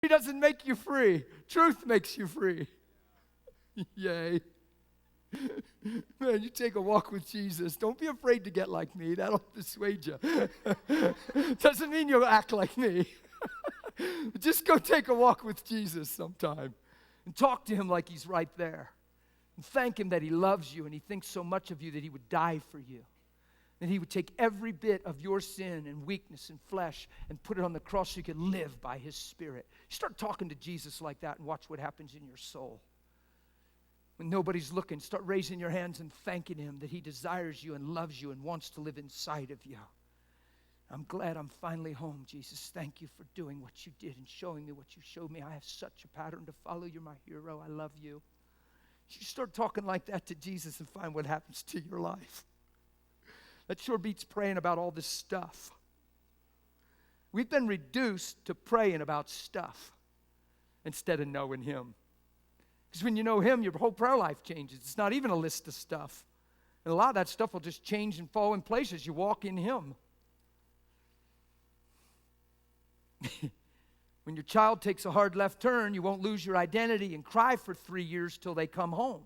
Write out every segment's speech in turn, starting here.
He doesn't make you free. Truth makes you free. Yay. Man, you take a walk with Jesus. Don't be afraid to get like me. That'll persuade you. Doesn't mean you'll act like me. Just go take a walk with Jesus sometime and talk to him like he's right there. And thank him that he loves you and he thinks so much of you that he would die for you. That he would take every bit of your sin and weakness and flesh and put it on the cross so you could live by his Spirit. You start talking to Jesus like that and watch what happens in your soul. When nobody's looking, start raising your hands and thanking him that he desires you and loves you and wants to live inside of you. I'm glad I'm finally home, Jesus. Thank you for doing what you did and showing me what you showed me. I have such a pattern to follow. You're my hero. I love you. You start talking like that to Jesus and find what happens to your life. That sure beats praying about all this stuff. We've been reduced to praying about stuff instead of knowing him. Because when you know him, your whole prayer life changes. It's not even a list of stuff. And a lot of that stuff will just change and fall in place as you walk in him. When your child takes a hard left turn, you won't lose your identity and cry for 3 years till they come home.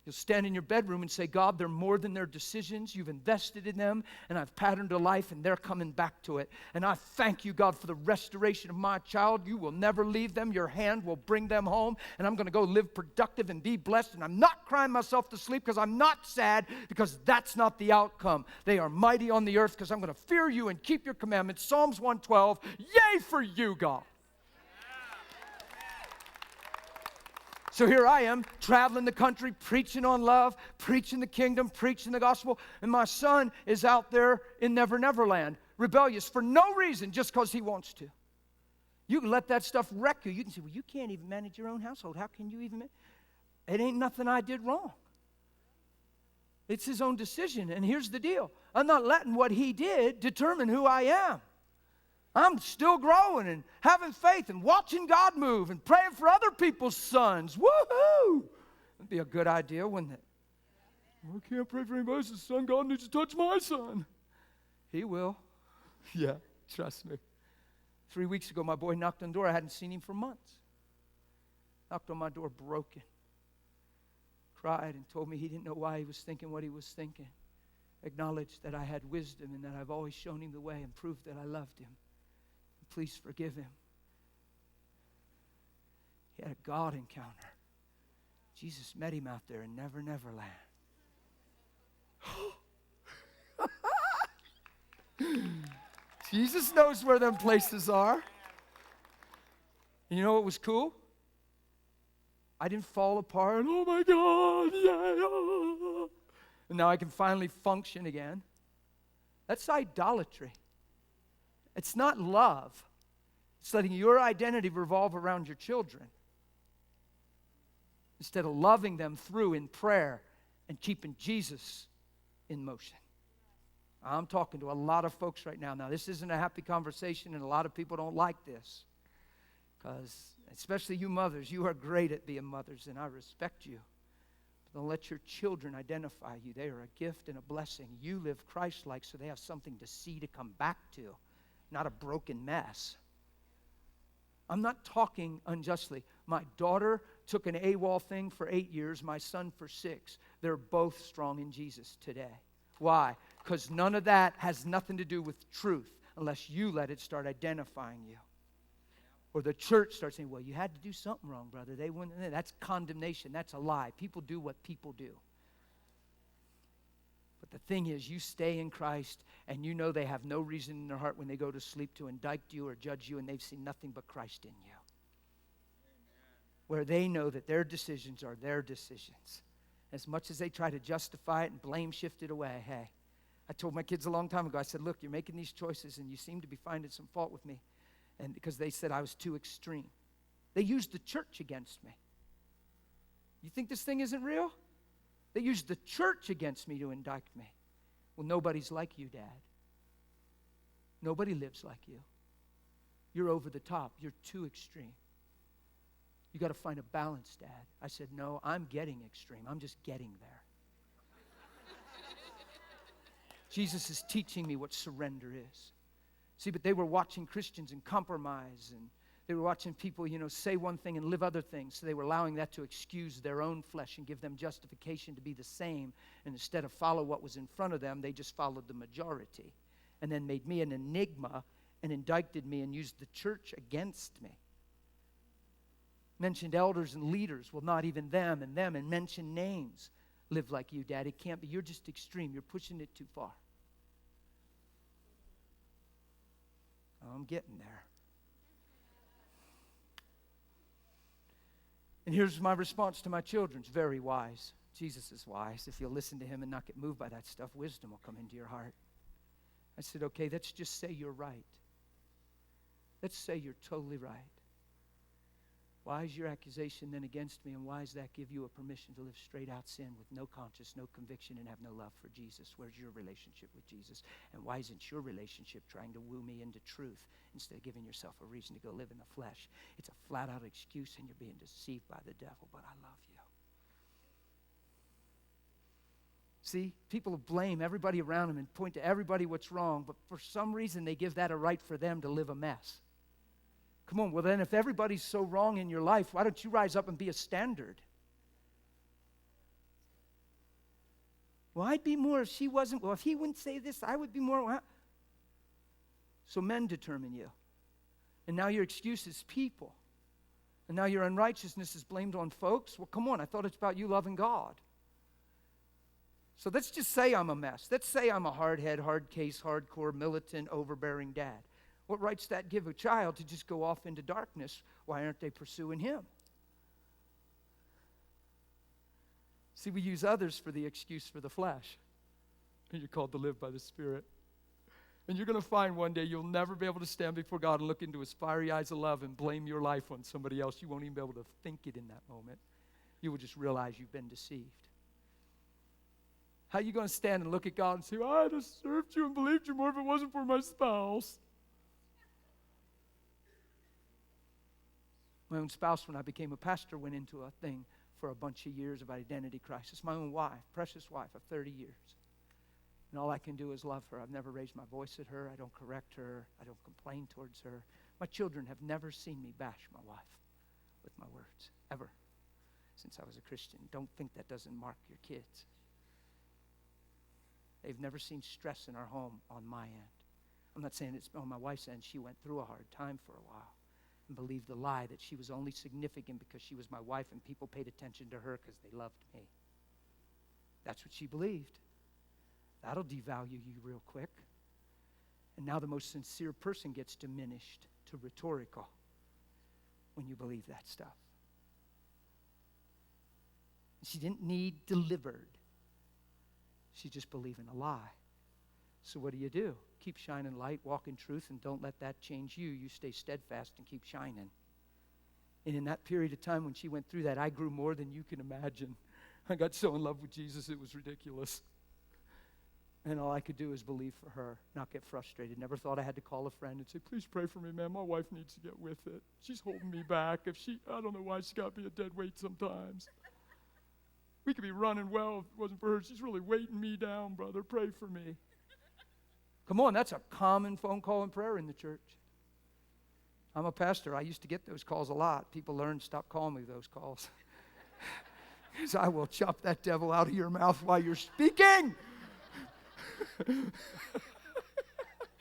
You'll stand in your bedroom and say, God, they're more than their decisions. You've invested in them, and I've patterned a life, and they're coming back to it. And I thank you, God, for the restoration of my child. You will never leave them. Your hand will bring them home, and I'm going to go live productive and be blessed. And I'm not crying myself to sleep because I'm not sad, because that's not the outcome. They are mighty on the earth because I'm going to fear you and keep your commandments. Psalms 112, yay for you, God. So here I am, traveling the country, preaching on love, preaching the kingdom, preaching the gospel, and my son is out there in Never Never Land, rebellious for no reason, just because he wants to. You can let that stuff wreck you. You can say, well, you can't even manage your own household. How can you even? It ain't nothing I did wrong. It's his own decision, and here's the deal. I'm not letting what he did determine who I am. I'm still growing and having faith and watching God move and praying for other people's sons. Woohoo! That'd be a good idea, wouldn't it? Well, I can't pray for anybody else's son. God needs to touch my son. He will. Yeah, trust me. 3 weeks ago, my boy knocked on the door. I hadn't seen him for months. Knocked on my door broken. Cried and told me he didn't know why he was thinking what he was thinking. Acknowledged that I had wisdom and that I've always shown him the way and proved that I loved him. Please forgive him. He had a God encounter. Jesus met him out there in Never Never Land. Jesus knows where them places are. And you know what was cool? I didn't fall apart. Oh my God, yeah. And now I can finally function again. That's idolatry. It's not love. It's letting your identity revolve around your children instead of loving them through in prayer and keeping Jesus in motion. I'm talking to a lot of folks right now. Now, this isn't a happy conversation, and a lot of people don't like this because, especially you mothers, you are great at being mothers, and I respect you. But don't let your children identify you. They are a gift and a blessing. You live Christ-like so they have something to see to come back to. Not a broken mess. I'm not talking unjustly. My daughter took an AWOL thing for 8 years, my son for 6. They're both strong in Jesus today. Why? Because none of that has nothing to do with truth unless you let it start identifying you. Or the church starts saying, well, you had to do something wrong, brother. They wouldn't. That's condemnation. That's a lie. People do what people do. But the thing is, you stay in Christ, and you know they have no reason in their heart when they go to sleep to indict you or judge you, and they've seen nothing but Christ in you. Amen. Where they know that their decisions are their decisions. As much as they try to justify it and blame shift it away, hey, I told my kids a long time ago, I said, look, you're making these choices, and you seem to be finding some fault with me. And because they said I was too extreme. They used the church against me. You think this thing isn't real? They used the church against me to indict me. Well, nobody's like you, Dad. Nobody lives like you. You're over the top. You're too extreme. You got to find a balance, Dad. I said, no, I'm getting extreme. I'm just getting there. Jesus is teaching me what surrender is. See, but they were watching Christians and compromise and They were watching people, say one thing and live other things. So they were allowing that to excuse their own flesh and give them justification to be the same. And instead of follow what was in front of them, they just followed the majority. And then made me an enigma and indicted me and used the church against me. Mentioned elders and leaders. Well, not even them, and mentioned names. Live like you, Dad. It can't be. You're just extreme. You're pushing it too far. Oh, I'm getting there. And here's my response to my children. It's very wise. Jesus is wise. If you'll listen to him and not get moved by that stuff, wisdom will come into your heart. I said, okay, let's just say you're right. Let's say you're totally right. Why is your accusation then against me, and why does that give you a permission to live straight out sin with no conscience, no conviction, and have no love for Jesus? Where's your relationship with Jesus? And why isn't your relationship trying to woo me into truth instead of giving yourself a reason to go live in the flesh? It's a flat-out excuse, and you're being deceived by the devil, but I love you. See, people blame everybody around them and point to everybody what's wrong, but for some reason they give that a right for them to live a mess. Come on, well then if everybody's so wrong in your life, why don't you rise up and be a standard? Well, I'd be more if she wasn't. Well, if he wouldn't say this, I would be more. Well, so men determine you. And now your excuse is people. And now your unrighteousness is blamed on folks. Well, come on, I thought it's about you loving God. So let's just say I'm a mess. Let's say I'm a hard head, hard case, hardcore, militant, overbearing dad. What rights that give a child to just go off into darkness? Why aren't they pursuing him? See, we use others for the excuse for the flesh. And you're called to live by the Spirit. And you're going to find one day you'll never be able to stand before God and look into his fiery eyes of love and blame your life on somebody else. You won't even be able to think it in that moment. You will just realize you've been deceived. How are you going to stand and look at God and say, well, I'd have served you and believed you more if it wasn't for my spouse? My own spouse, when I became a pastor, went into a thing for a bunch of years of identity crisis. My own wife, precious wife of 30 years. And all I can do is love her. I've never raised my voice at her. I don't correct her. I don't complain towards her. My children have never seen me bash my wife with my words, ever, since I was a Christian. Don't think that doesn't mark your kids. They've never seen stress in our home on my end. I'm not saying it's on my wife's end. She went through a hard time for a while and believed the lie that she was only significant because she was my wife and people paid attention to her because they loved me. That's what she believed. That'll devalue you real quick. And now the most sincere person gets diminished to rhetorical when you believe that stuff. She didn't need delivered. She just believed in a lie. So what do? Keep shining light, walk in truth, and don't let that change you. You stay steadfast and keep shining. And in that period of time when she went through that, I grew more than you can imagine. I got so in love with Jesus, it was ridiculous. And all I could do is believe for her, not get frustrated. Never thought I had to call a friend and say, please pray for me, man. My wife needs to get with it. She's holding me back. I don't know why she's got to be a dead weight sometimes. We could be running well if it wasn't for her. She's really weighting me down, brother. Pray for me. Come on, that's a common phone call and prayer in the church. I'm a pastor. I used to get those calls a lot. People learned to stop calling me those calls. Because I will chop that devil out of your mouth while you're speaking.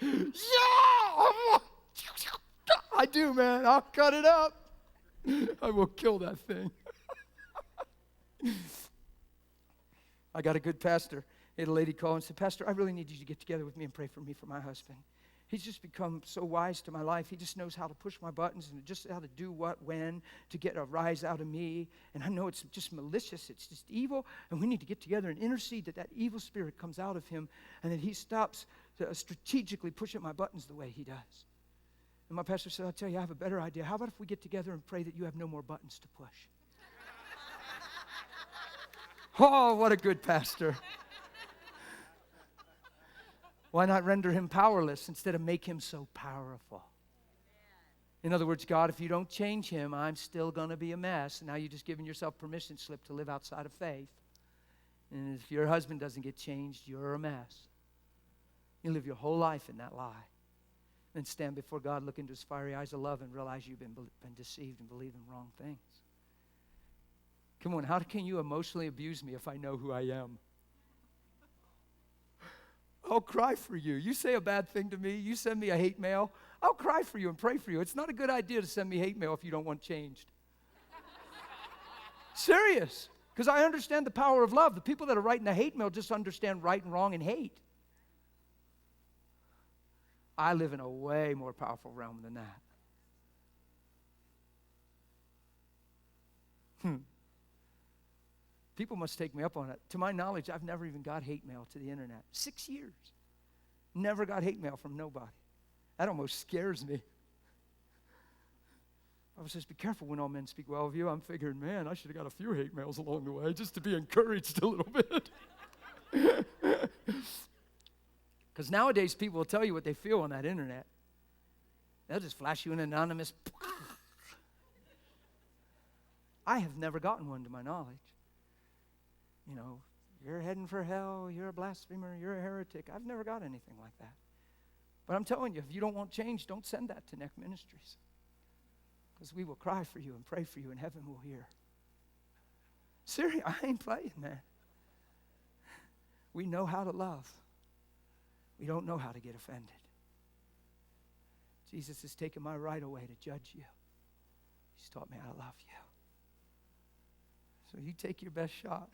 Yeah! I do, man. I'll cut it up. I will kill that thing. I got a good pastor. He had a lady call and said, Pastor, I really need you to get together with me and pray for me for my husband. He's just become so wise to my life. He just knows how to push my buttons and just how to do what, when, to get a rise out of me. And I know it's just malicious. It's just evil. And we need to get together and intercede that that evil spirit comes out of him and that he stops to strategically push at my buttons the way he does. And my pastor said, I'll tell you, I have a better idea. How about if we get together and pray that you have no more buttons to push? Oh, what a good pastor. Why not render him powerless instead of make him so powerful? In other words, God, if you don't change him, I'm still going to be a mess. And now you're just giving yourself permission slip to live outside of faith. And if your husband doesn't get changed, you're a mess. You live your whole life in that lie. then stand before God, look into his fiery eyes of love, and realize you've been deceived and believing wrong things. Come on, how can you emotionally abuse me if I know who I am? I'll cry for you. You say a bad thing to me, you send me a hate mail, I'll cry for you and pray for you. It's not a good idea to send me hate mail if you don't want changed. Serious. Because I understand the power of love. The people that are writing the hate mail just understand right and wrong and hate. I live in a way more powerful realm than that. People must take me up on it. To my knowledge, I've never even got hate mail to the internet. 6 years. Never got hate mail from nobody. That almost scares me. I was just, be careful when all men speak well of you. I'm figuring, man, I should have got a few hate mails along the way just to be encouraged a little bit. Because nowadays people will tell you what they feel on that internet. They'll just flash you an anonymous. I have never gotten one to my knowledge. You know, you're heading for hell, you're a blasphemer, you're a heretic. I've never got anything like that. But I'm telling you, if you don't want change, don't send that to Neck Ministries. Because we will cry for you and pray for you, and heaven will hear. Seriously, I ain't playing, man. We know how to love. We don't know how to get offended. Jesus has taken my right away to judge you. He's taught me how to love you. So you take your best shot.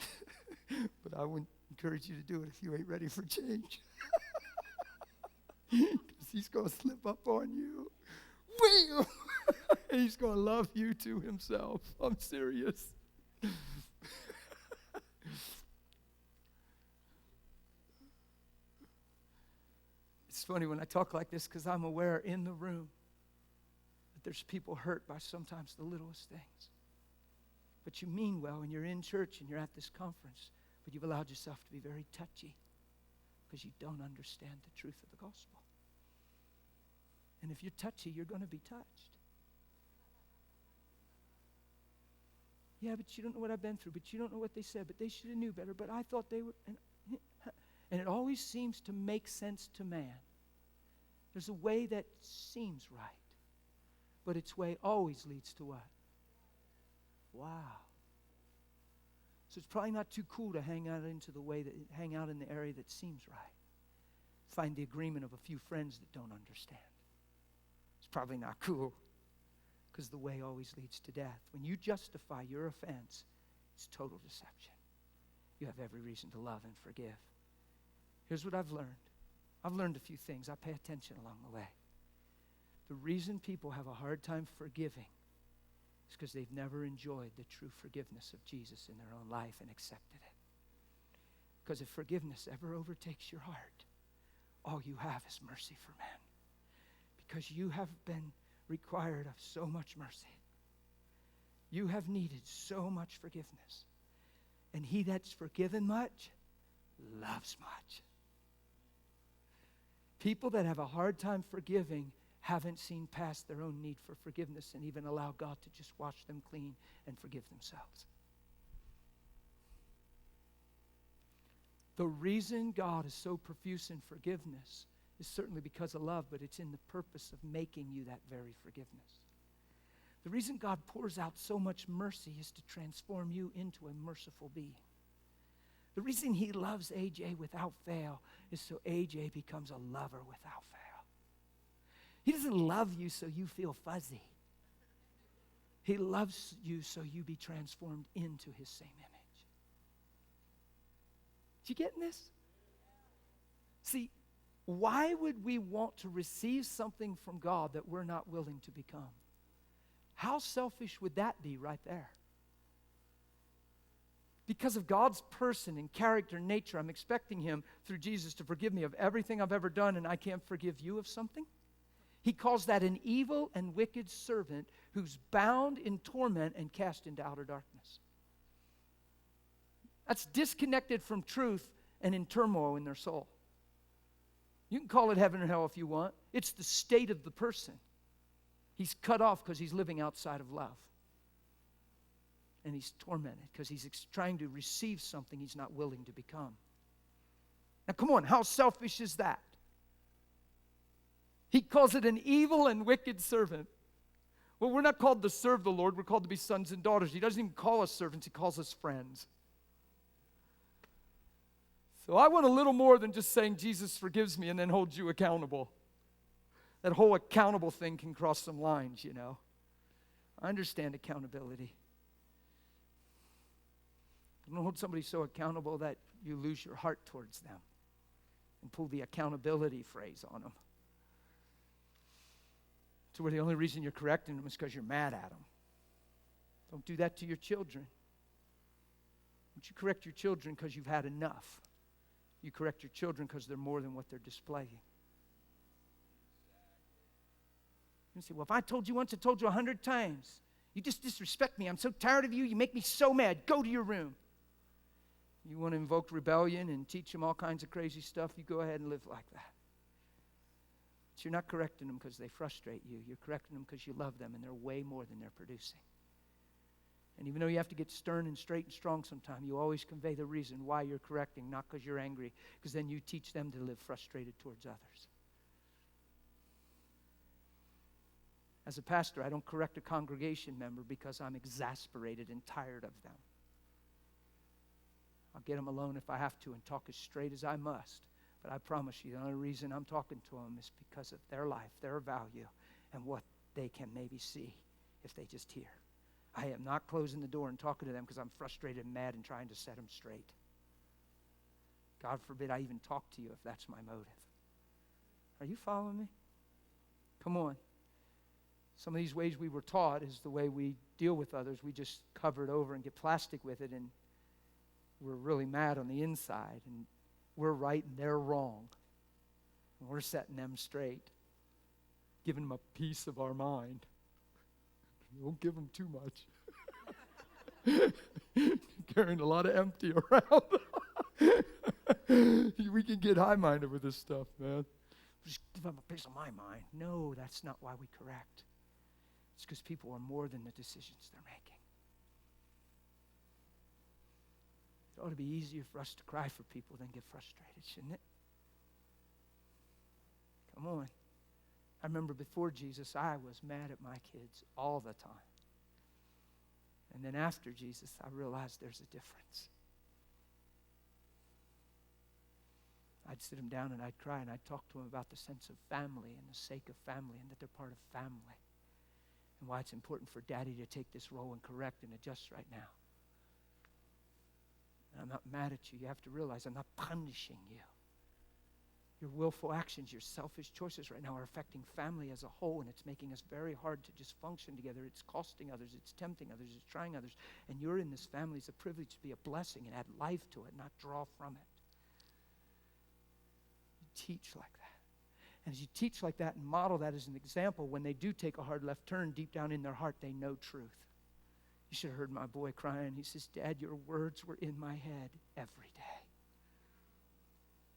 But I wouldn't encourage you to do it if you ain't ready for change. Because he's going to slip up on you. Wham! He's going to love you to himself. I'm serious. It's funny when I talk like this because I'm aware in the room that there's people hurt by sometimes the littlest things. But you mean well, and you're in church and you're at this conference, but you've allowed yourself to be very touchy because you don't understand the truth of the gospel. And if you're touchy, you're going to be touched. Yeah, but you don't know what I've been through, but you don't know what they said, but they should have knew better, but I thought they would. And it always seems to make sense to man. There's a way that seems right, but its way always leads to what? Wow. So it's probably not too cool to hang out in the area that seems right. Find the agreement of a few friends that don't understand. It's probably not cool because the way always leads to death. When you justify your offense, it's total deception. You have every reason to love and forgive. Here's what I've learned. I've learned a few things. I pay attention along the way. The reason people have a hard time forgiving is because they've never enjoyed the true forgiveness of Jesus in their own life and accepted it. Because if forgiveness ever overtakes your heart, all you have is mercy for men. Because you have been required of so much mercy. You have needed so much forgiveness. And he that's forgiven much loves much. People that have a hard time forgiving haven't seen past their own need for forgiveness and even allow God to just wash them clean and forgive themselves. The reason God is so profuse in forgiveness is certainly because of love, but it's in the purpose of making you that very forgiveness. The reason God pours out so much mercy is to transform you into a merciful being. The reason he loves AJ without fail is so AJ becomes a lover without fail. He doesn't love you so you feel fuzzy. He loves you so you be transformed into his same image. You getting this? See, why would we want to receive something from God that we're not willing to become? How selfish would that be right there? Because of God's person and character and nature, I'm expecting him through Jesus to forgive me of everything I've ever done, and I can't forgive you of something? He calls that an evil and wicked servant who's bound in torment and cast into outer darkness. That's disconnected from truth and in turmoil in their soul. You can call it heaven or hell if you want. It's the state of the person. He's cut off because he's living outside of love. And he's tormented because he's trying to receive something he's not willing to become. Now come on, how selfish is that? He calls it an evil and wicked servant. Well, we're not called to serve the Lord. We're called to be sons and daughters. He doesn't even call us servants. He calls us friends. So I want a little more than just saying Jesus forgives me and then holds you accountable. That whole accountable thing can cross some lines, you know. I understand accountability. Don't hold somebody so accountable that you lose your heart towards them and pull the accountability phrase on them. To where the only reason you're correcting them is because you're mad at them. Don't do that to your children. Don't you correct your children because you've had enough. You correct your children because they're more than what they're displaying. You say, well, if I told you once, I told you 100 times. You just disrespect me. I'm so tired of you. You make me so mad. Go to your room. You want to invoke rebellion and teach them all kinds of crazy stuff, you go ahead and live like that. But you're not correcting them because they frustrate you. You're correcting them because you love them, and they're way more than they're producing. And even though you have to get stern and straight and strong sometime, you always convey the reason why you're correcting, not because you're angry, because then you teach them to live frustrated towards others. As a pastor, I don't correct a congregation member because I'm exasperated and tired of them. I'll get them alone if I have to and talk as straight as I must. But I promise you, the only reason I'm talking to them is because of their life, their value, and what they can maybe see if they just hear. I am not closing the door and talking to them because I'm frustrated and mad and trying to set them straight. God forbid I even talk to you if that's my motive. Are you following me? Come on. Some of these ways we were taught is the way we deal with others. We just cover it over and get plastic with it, and we're really mad on the inside, and we're right and they're wrong. And we're setting them straight, giving them a piece of our mind. Don't give them too much. Carrying a lot of empty around. We can get high-minded with this stuff, man. Just give them a piece of my mind. No, that's not why we correct. It's because people are more than the decisions they're making. It ought to be easier for us to cry for people than get frustrated, shouldn't it? Come on. I remember before Jesus, I was mad at my kids all the time. And then after Jesus, I realized there's a difference. I'd sit them down and I'd cry and I'd talk to them about the sense of family and the sake of family and that they're part of family. And why it's important for Daddy to take this role and correct and adjust right now. And I'm not mad at you. You have to realize I'm not punishing you. Your willful actions, your selfish choices right now are affecting family as a whole, and it's making us very hard to just function together. It's costing others, it's tempting others, it's trying others. And you're in this family. It's a privilege to be a blessing and add life to it, not draw from it. You teach like that. And as you teach like that and model that as an example, when they do take a hard left turn, deep down in their heart, they know truth. You should have heard my boy crying. He says, Dad, your words were in my head every day.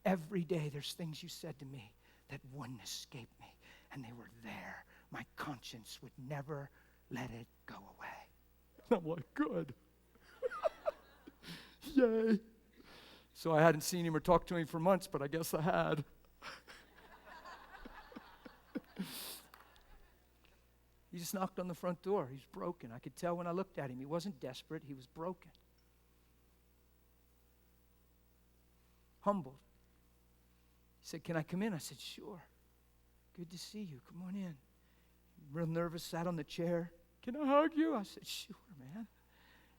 Every day there's things you said to me that wouldn't escape me. And they were there. My conscience would never let it go away. And I'm like, good. Yay. So I hadn't seen him or talked to him for months, but I guess I had. He just knocked on the front door. He's broken. I could tell when I looked at him. He wasn't desperate. He was broken. Humbled. He said, can I come in? I said, sure. Good to see you. Come on in. Real nervous, sat on the chair. Can I hug you? I said, sure, man.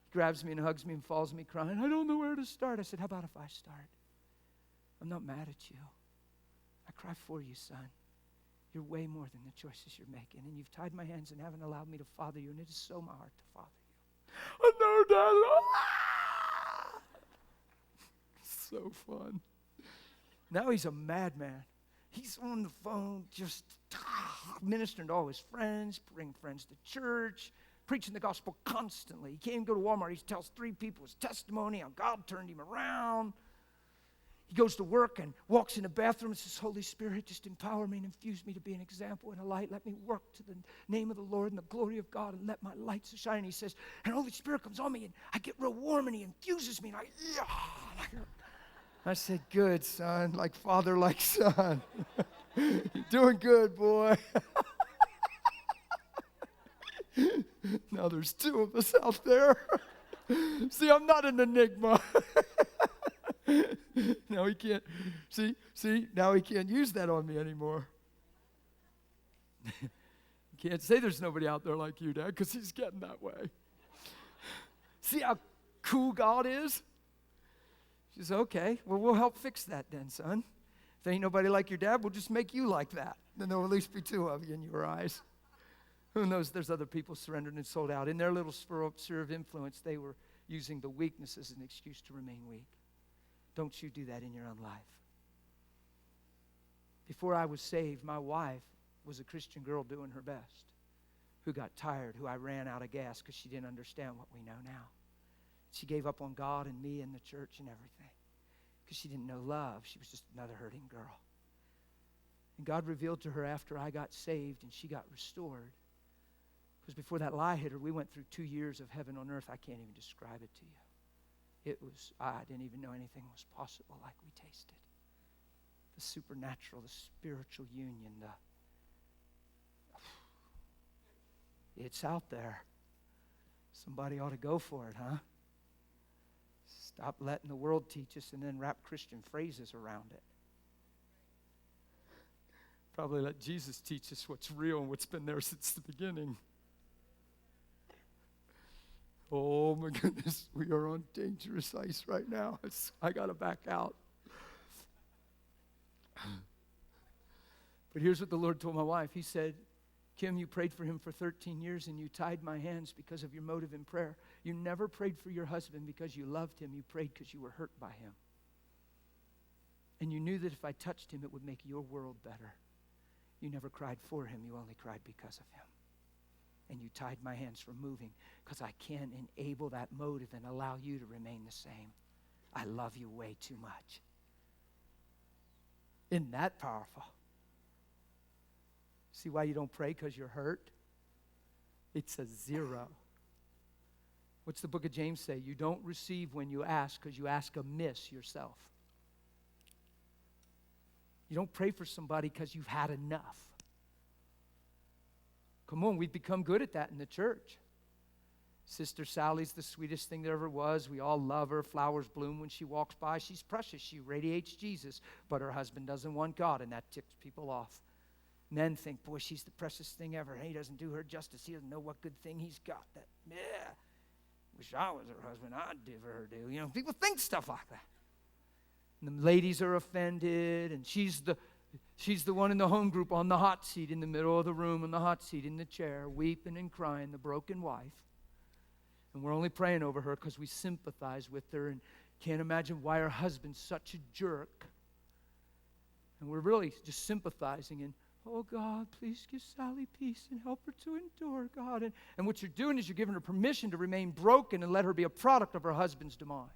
He grabs me and hugs me and falls me crying. I don't know where to start. I said, how about if I start? I'm not mad at you. I cry for you, son. You're way more than the choices you're making. And you've tied my hands and haven't allowed me to father you. And it is so my heart to father you. I know, Dad. So fun. Now he's a madman. He's on the phone just ministering to all his friends, bringing friends to church, preaching the gospel constantly. He can't even go to Walmart. He tells 3 people his testimony, how God turned him around. He goes to work and walks in the bathroom and says, Holy Spirit, just empower me and infuse me to be an example and a light. Let me work to the name of the Lord and the glory of God and let my light so shine. And he says, and Holy Spirit comes on me and I get real warm and he infuses me. And I said, good, son, like father, like son. You're doing good, boy. Now there's two of us out there. See, I'm not an enigma. Now he can't, now he can't use that on me anymore. You can't say there's nobody out there like you, Dad, because he's getting that way. See how cool God is? She says, okay, well, we'll help fix that then, son. If there ain't nobody like your dad, we'll just make you like that. Then there will at least be two of you in your eyes. Who knows, there's other people surrendered and sold out. In their little sphere of influence, they were using the weakness as an excuse to remain weak. Don't you do that in your own life. Before I was saved, my wife was a Christian girl doing her best, who got tired, who I ran out of gas because she didn't understand what we know now. She gave up on God and me and the church and everything because she didn't know love. She was just another hurting girl. And God revealed to her after I got saved and she got restored. Because before that lie hit her, we went through 2 years of heaven on earth. I can't even describe it to you. I didn't even know anything was possible like we tasted. The supernatural, the spiritual union, it's out there. Somebody ought to go for it, huh? Stop letting the world teach us and then wrap Christian phrases around it. Probably let Jesus teach us what's real and what's been there since the beginning. Oh my goodness, we are on dangerous ice right now. I got to back out. But here's what the Lord told my wife. He said, Kim, you prayed for him for 13 years and you tied my hands because of your motive in prayer. You never prayed for your husband because you loved him. You prayed because you were hurt by him. And you knew that if I touched him, it would make your world better. You never cried for him. You only cried because of him. And you tied my hands from moving because I can't enable that motive and allow you to remain the same. I love you way too much. Isn't that powerful? See why you don't pray? Because you're hurt? It's a 0. What's the book of James say? You don't receive when you ask because you ask amiss yourself. You don't pray for somebody because you've had enough. Come on, we've become good at that in the church. Sister Sally's the sweetest thing there ever was. We all love her. Flowers bloom when she walks by. She's precious. She radiates Jesus. But her husband doesn't want God, and that ticks people off. Men think, boy, she's the precious thing ever. And he doesn't do her justice. He doesn't know what good thing he's got. Wish I was her husband. I'd give her do. You know, people think stuff like that. And the ladies are offended, and she's the one in the home group on the hot seat in the middle of the room, on the hot seat in the chair, weeping and crying, the broken wife. And we're only praying over her because we sympathize with her and can't imagine why her husband's such a jerk. And we're really just sympathizing and, oh, God, please give Sally peace and help her to endure, God. And what you're doing is you're giving her permission to remain broken and let her be a product of her husband's demise.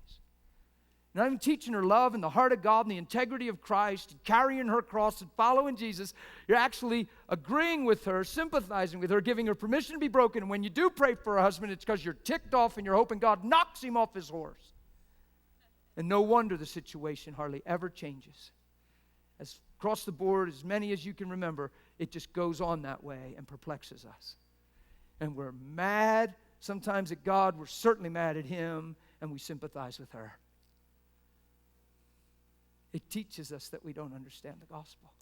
Not even teaching her love and the heart of God and the integrity of Christ and carrying her cross and following Jesus. You're actually agreeing with her, sympathizing with her, giving her permission to be broken. And when you do pray for her husband, it's because you're ticked off and you're hoping God knocks him off his horse. And no wonder the situation hardly ever changes. As across the board, as many as you can remember, it just goes on that way and perplexes us. And we're mad sometimes at God. We're certainly mad at him, and we sympathize with her. It teaches us that we don't understand the gospel.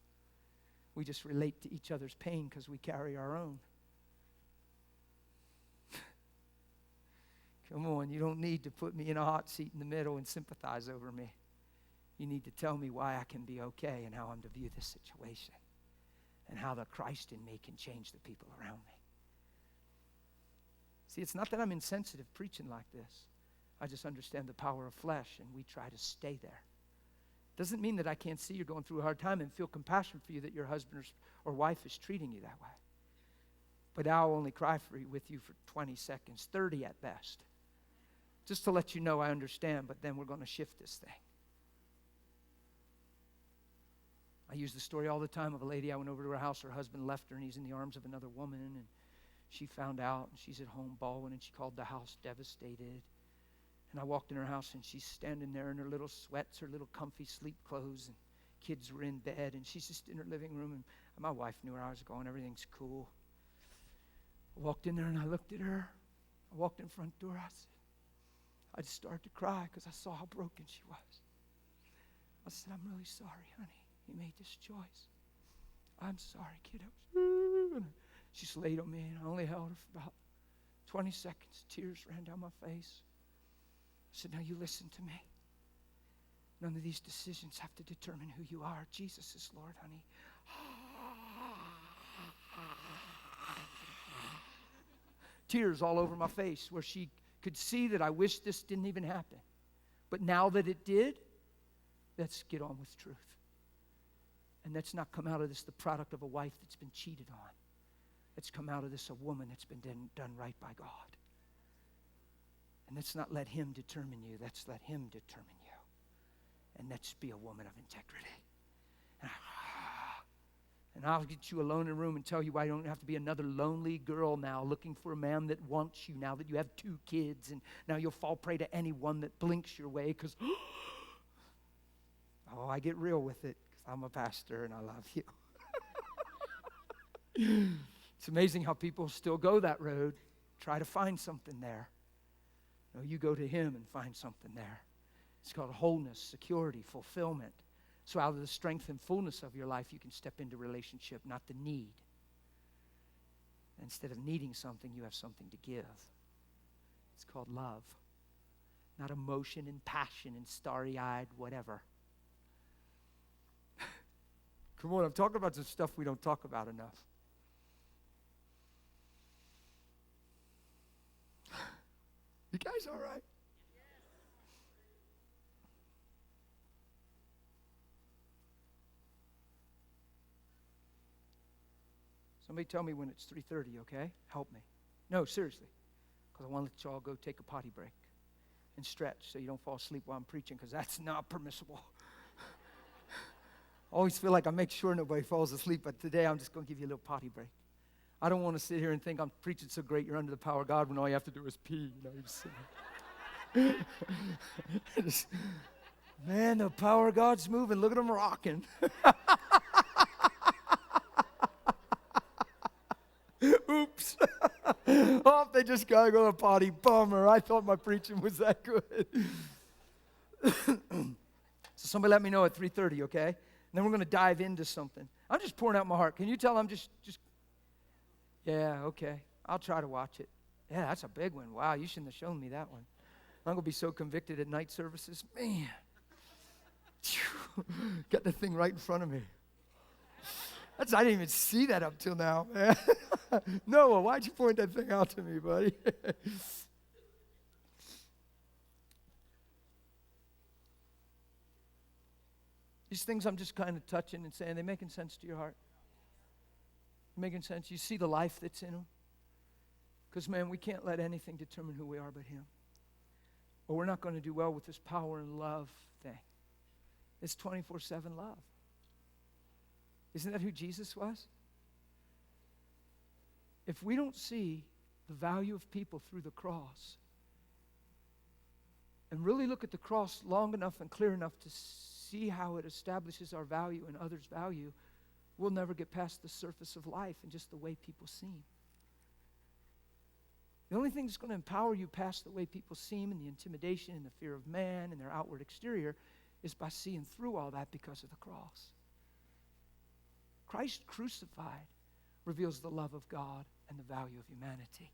We just relate to each other's pain because we carry our own. Come on, you don't need to put me in a hot seat in the middle and sympathize over me. You need to tell me why I can be okay and how I'm to view this situation and how the Christ in me can change the people around me. See, it's not that I'm insensitive preaching like this. I just understand the power of flesh, and we try to stay there. Doesn't mean that I can't see you're going through a hard time and feel compassion for you that your husband or wife is treating you that way. But I'll only cry with you for 20 seconds, 30 at best. Just to let you know I understand, but then we're going to shift this thing. I use the story all the time of a lady. I went over to her house. Her husband left her, and he's in the arms of another woman. And she found out, and she's at home bawling, and she called the house devastated. And I walked in her house, and she's standing there in her little sweats, her little comfy sleep clothes, and Kids were in bed, and she's just in her living room, and my wife knew where I was going. Everything's cool. I walked in there, and I looked at her. I walked in front door. I just started to cry because I saw how broken she was. I said, I'm really sorry, honey. You made this choice. I'm sorry, kiddos. She just laid on me, and I only held her for about 20 seconds. Tears ran down my face. I said, now you listen to me. None of these decisions have to determine who you are. Jesus is Lord, honey. Tears all over my face where she could see that I wish this didn't even happen. But now that it did, let's get on with truth. And let's not come out of this the product of a wife that's been cheated on. Let's come out of this a woman that's been done right by God. And let's not let him determine you. Let's let him determine you. And let's be a woman of integrity. And I'll get you alone in a room and tell you why you don't have to be another lonely girl now looking for a man that wants you now that you have 2 kids. And now you'll fall prey to anyone that blinks your way because, I get real with it because I'm a pastor and I love you. It's amazing how people still go that road, try to find something there. No, you go to him and find something there. It's called wholeness, security, fulfillment. So out of the strength and fullness of your life, you can step into relationship, not the need. Instead of needing something, you have something to give. It's called love. Not emotion and passion and starry-eyed whatever. Come on, I'm talking about some stuff we don't talk about enough. You guys all right? Somebody tell me when it's 3:30, okay? Help me. No, seriously. Because I want to let you all go take a potty break and stretch so you don't fall asleep while I'm preaching, because that's not permissible. I always feel like I make sure nobody falls asleep, but today I'm just going to give you a little potty break. I don't want to sit here and think I'm preaching so great you're under the power of God when all you have to do is pee. You know, man, the power of God's moving. Look at them rocking. Oops. Oh, they just got to go to the potty. Bummer. I thought my preaching was that good. So somebody let me know at 3:30, okay? And then we're going to dive into something. I'm just pouring out my heart. Can you tell I'm just yeah, okay. I'll try to watch it. Yeah, that's a big one. Wow, you shouldn't have shown me that one. I'm going to be so convicted at night services. Man. Got the thing right in front of me. I didn't even see that up till now, man. Noah, why'd you point that thing out to me, buddy? These things I'm just kind of touching and saying, they making sense to your heart? Making sense? You see the life that's in them? Because, man, we can't let anything determine who we are but him. Or we're not going to do well with this power and love thing. It's 24/7 love. Isn't that who Jesus was? If we don't see the value of people through the cross and really look at the cross long enough and clear enough to see how it establishes our value and others' value, we'll never get past the surface of life and just the way people seem. The only thing that's going to empower you past the way people seem and the intimidation and the fear of man and their outward exterior is by seeing through all that because of the cross. Christ crucified reveals the love of God and the value of humanity.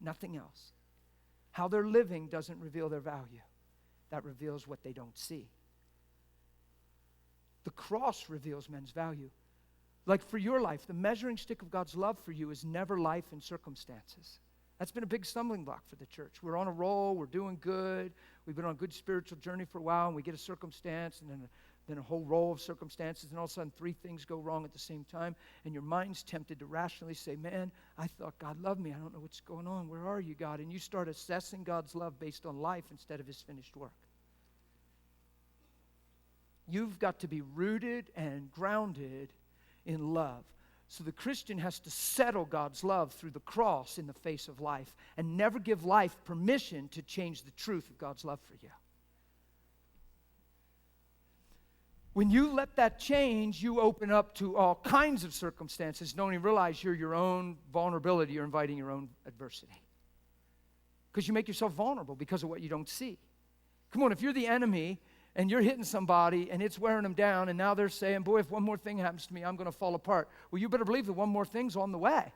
Nothing else. How they're living doesn't reveal their value. That reveals what they don't see. The cross reveals men's value. Like for your life, the measuring stick of God's love for you is never life and circumstances. That's been a big stumbling block for the church. We're on a roll. We're doing good. We've been on a good spiritual journey for a while, and we get a circumstance, and then a whole roll of circumstances, and all of a sudden 3 things go wrong at the same time, and your mind's tempted to rationally say, man, I thought God loved me. I don't know what's going on. Where are you, God? And you start assessing God's love based on life instead of his finished work. You've got to be rooted and grounded in love. So the Christian has to settle God's love through the cross in the face of life and never give life permission to change the truth of God's love for you. When you let that change, you open up to all kinds of circumstances. Don't even realize you're your own vulnerability. You're inviting your own adversity. Because you make yourself vulnerable because of what you don't see. Come on, if you're the enemy and you're hitting somebody and it's wearing them down and now they're saying, boy, if one more thing happens to me, I'm going to fall apart. Well, you better believe that one more thing's on the way.